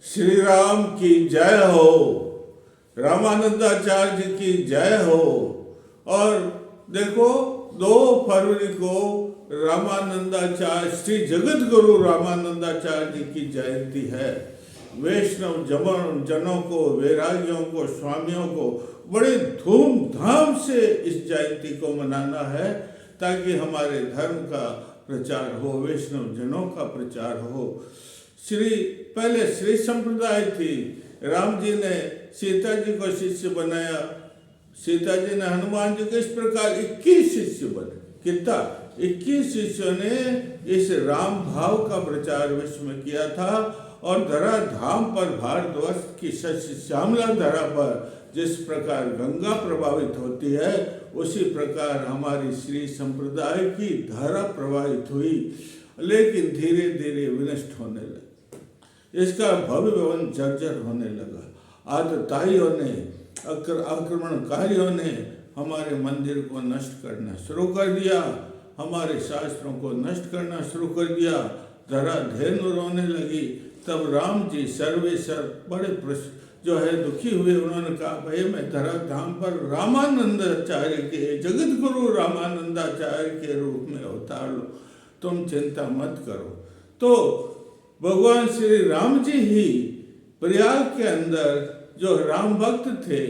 श्री राम की जय हो, रामानंदाचार्य जी की जय हो। और देखो 2 फरवरी को रामानंदाचार्य श्री जगत गुरु रामानंदाचार्य जी की जयंती है। वैष्णव जनों को, वैरागियों को, स्वामियों को बड़े धूमधाम से इस जयंती को मनाना है ताकि हमारे धर्म का प्रचार हो, वैष्णव जनों का प्रचार हो। पहले श्री संप्रदाय थी। राम जी ने सीता जी को शिष्य बनाया, सीता जी ने हनुमान जी को, इस प्रकार 21 शिष्य बने। कितना? 21 शिष्यों ने इस राम भाव का प्रचार विश्व में किया था। और धरा धाम पर, भारतवर्ष की श्यामला धरा पर जिस प्रकार गंगा प्रभावित होती है, उसी प्रकार हमारी श्री संप्रदाय की धारा प्रभावित हुई, लेकिन धीरे धीरे विनष्ट होने लगी। इसका भव्य भवन जर्जर होने लगा। आतताइयों ने, आक्रमणकारियों ने हमारे मंदिर को नष्ट करना शुरू कर दिया, हमारे शास्त्रों को नष्ट करना शुरू कर दिया। धरा धेनु रोने लगी। तब राम जी बड़े जो है दुखी हुए। उन्होंने कहा, भाई मैं धरा धाम पर रामानंदाचार्य के, जगत गुरु रामानंदाचार्य के रूप में अवतार लो, तुम चिंता मत करो। तो भगवान श्री राम जी ही प्रयाग के अंदर जो राम भक्त थे,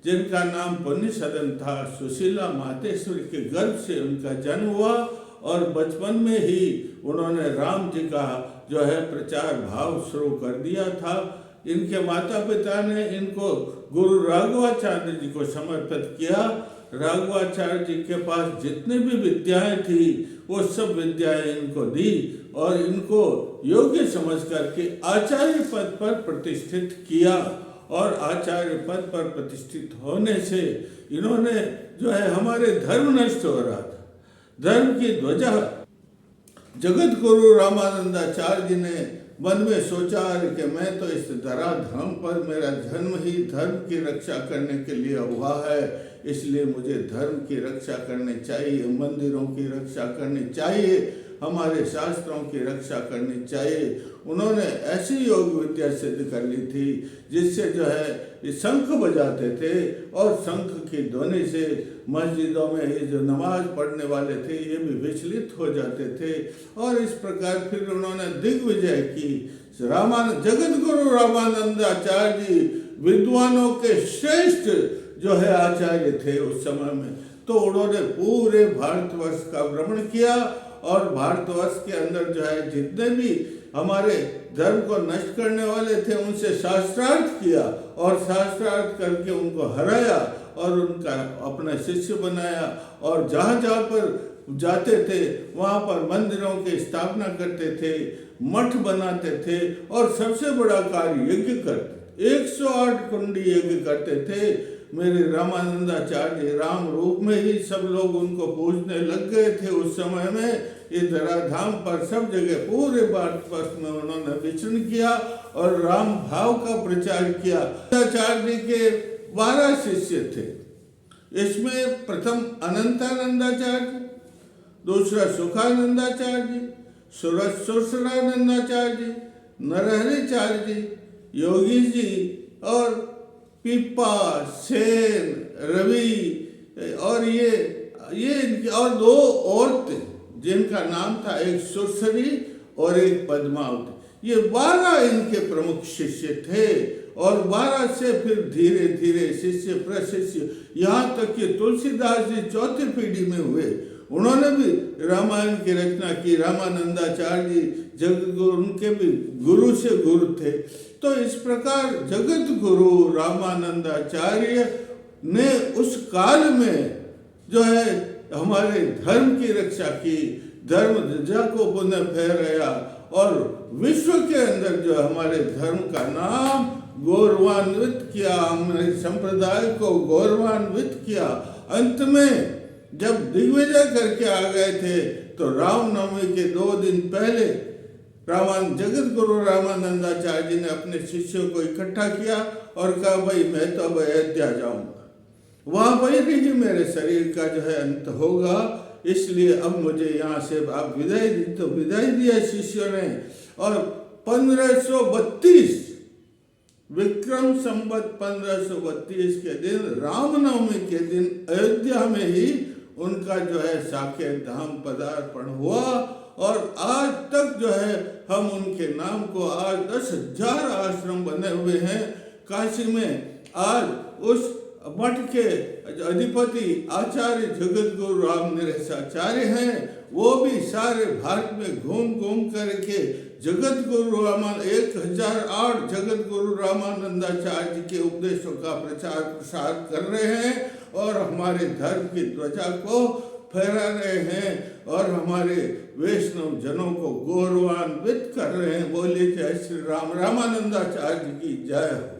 जिनका नाम पुण्य सदन था, सुशीला मातेश्वरी के गर्भ से उनका जन्म हुआ और बचपन में ही उन्होंने राम जी का जो है प्रचार भाव शुरू कर दिया था। इनके माता पिता ने इनको गुरु राघवाचार्य जी को समर्पित किया। राघवाचार्य जी के पास जितने भी विद्याएं थी वो सब विद्याएं इनको दी और इनको योग्य समझ करके आचार्य पद पर प्रतिष्ठित किया। और आचार्य पद पर प्रतिष्ठित होने से इन्होंने जो है, हमारे धर्म नष्ट हो रहा था, धर्म की ध्वजा, जगत गुरु रामानंदाचार्य जी ने मन में सोचा कि मैं तो इस धरा धाम पर, मेरा जन्म ही धर्म की रक्षा करने के लिए हुआ है, इसलिए मुझे धर्म की रक्षा करनी चाहिए, मंदिरों की रक्षा करनी चाहिए, हमारे शास्त्रों की रक्षा करनी चाहिए। उन्होंने ऐसी योग विद्या सिद्ध कर ली थी जिससे जो है शंख बजाते थे और शंख की ध्वनि से मस्जिदों में ये जो नमाज पढ़ने वाले थे ये भी विचलित हो जाते थे। और इस प्रकार फिर उन्होंने दिग्विजय की। जगत गुरु रामानंदाचार्य जी विद्वानों के श्रेष्ठ जो है आचार्य थे उस समय में। तो उन्होंने पूरे भारतवर्ष का भ्रमण किया और भारतवर्ष के अंदर जो है जितने भी हमारे धर्म को नष्ट करने वाले थे उनसे शास्त्रार्थ किया और शास्त्रार्थ करके उनको हराया और उनका अपना शिष्य बनाया। और जहाँ जहाँ पर जाते थे वहाँ पर मंदिरों की स्थापना करते थे, मठ बनाते थे और सबसे बड़ा कार्य यज्ञ करते, 108 कुंडी यज्ञ करते थे। मेरे रामानंदाचार्य राम रूप में ही सब लोग उनको पूजने लग गए थे उस समय में। इस धराधाम पर सब जगह पूरे भारतवर्ष में उन्होंने विचरण किया और राम भाव का प्रचार किया। आचार्य जी के 12 शिष्य थे। इसमें प्रथम अनंतानंदाचार्य, दूसरा सुखानंदाचार्य जी, सुरसुरानंदाचार्य जी, नरहरिचार्य जी, योगी जी और पिप्पा, सेन, रवि और ये और 2 औरतें जिनका नाम था, एक सुरसरी और एक पद्मावती। ये 12 इनके प्रमुख शिष्य थे और 12 से फिर धीरे धीरे शिष्य प्रशिष्य यहाँ तक कि तुलसीदास जी 4थी पीढ़ी में हुए। उन्होंने भी रामायण की रचना की। रामानंदाचार्य जी जगत गुरु, उनके भी गुरु से गुरु थे। तो इस प्रकार जगत गुरु रामानंदाचार्य ने उस काल में जो है हमारे धर्म की रक्षा की, धर्म ध्वजा को पुनः फहराया और विश्व के अंदर जो हमारे धर्म का नाम गौरवान्वित किया, हमारे संप्रदाय को गौरवान्वित किया। अंत में जब दिग्विजय करके आ गए थे तो रामनवमी के 2 दिन पहले जगत गुरु रामानंदाचार्य जी ने अपने शिष्यों को इकट्ठा किया और कहा, भाई मैं तो अब अयोध्या जाऊंगा, वहां पर ही मेरे शरीर का जो है अंत होगा, इसलिए अब मुझे यहाँ से आप विदाई दी। तो विदाई दिया शिष्यों ने और 1532 विक्रम संवत 1532 के दिन रामनवमी के दिन अयोध्या में ही उनका जो है साकेत धाम पदार्पण हुआ। और आज तक जो है हम उनके नाम को, आज 10,000 आश्रम बने हुए हैं काशी में। आज उस मठ के अधिपति आचार्य जगत गुरु राम नरेशाचार्य हैं, वो भी सारे भारत में घूम घूम करके जगत गुरु 1008 जगत गुरु रामानंदाचार्य जी के उपदेशों का प्रचार प्रसार कर रहे हैं और हमारे धर्म की ध्वजा को फहरा रहे हैं और हमारे वैष्णव जनों को गौरवान्वित कर रहे हैं। बोलिए जय श्री राम। रामानंदाचार्य जी की जय हो।